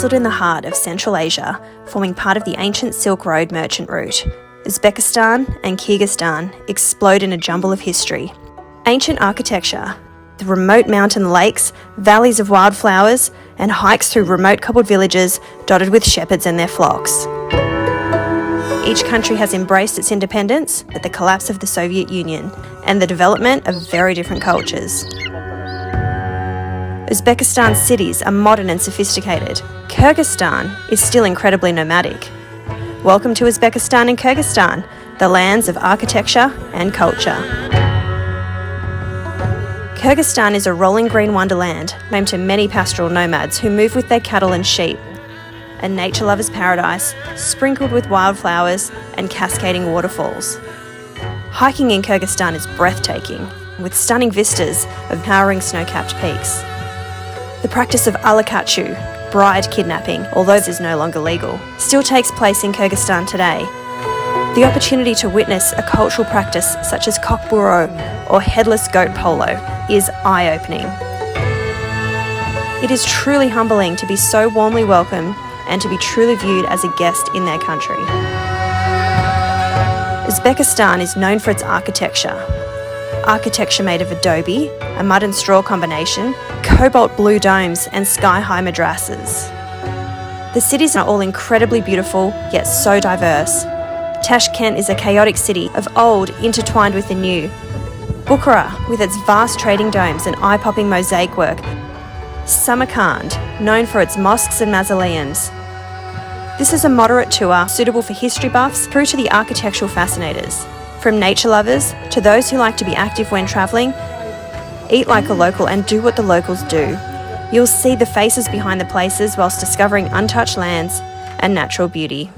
nestled in the heart of Central Asia, forming part of the ancient Silk Road merchant route. Uzbekistan and Kyrgyzstan explode in a jumble of history. Ancient architecture, the remote mountain lakes, valleys of wildflowers, and hikes through remote cobbled villages dotted with shepherds and their flocks. Each country has embraced its independence at the collapse of the Soviet Union and the development of very different cultures. Uzbekistan's cities are modern and sophisticated. Kyrgyzstan is still incredibly nomadic. Welcome to Uzbekistan and Kyrgyzstan, the lands of architecture and culture. Kyrgyzstan is a rolling green wonderland, home to many pastoral nomads who move with their cattle and sheep. A nature lover's paradise, sprinkled with wildflowers and cascading waterfalls. Hiking in Kyrgyzstan is breathtaking, with stunning vistas of towering snow-capped peaks. The practice of alakachu, bride kidnapping, although this is no longer legal, still takes place in Kyrgyzstan today. The opportunity to witness a cultural practice such as kokpuro or headless goat polo is eye-opening. It is truly humbling to be so warmly welcomed and to be truly viewed as a guest in their country. Uzbekistan is known for its architecture. Architecture made of adobe, a mud and straw combination, cobalt blue domes and sky-high madrasas. The cities are all incredibly beautiful, yet so diverse. Tashkent is a chaotic city of old intertwined with the new. Bukhara, with its vast trading domes and eye-popping mosaic work. Samarkand, known for its mosques and mausoleums. This is a moderate tour suitable for history buffs through to the architectural fascinators. From nature lovers to those who like to be active when travelling, eat like a local and do what the locals do. You'll see the faces behind the places whilst discovering untouched lands and natural beauty.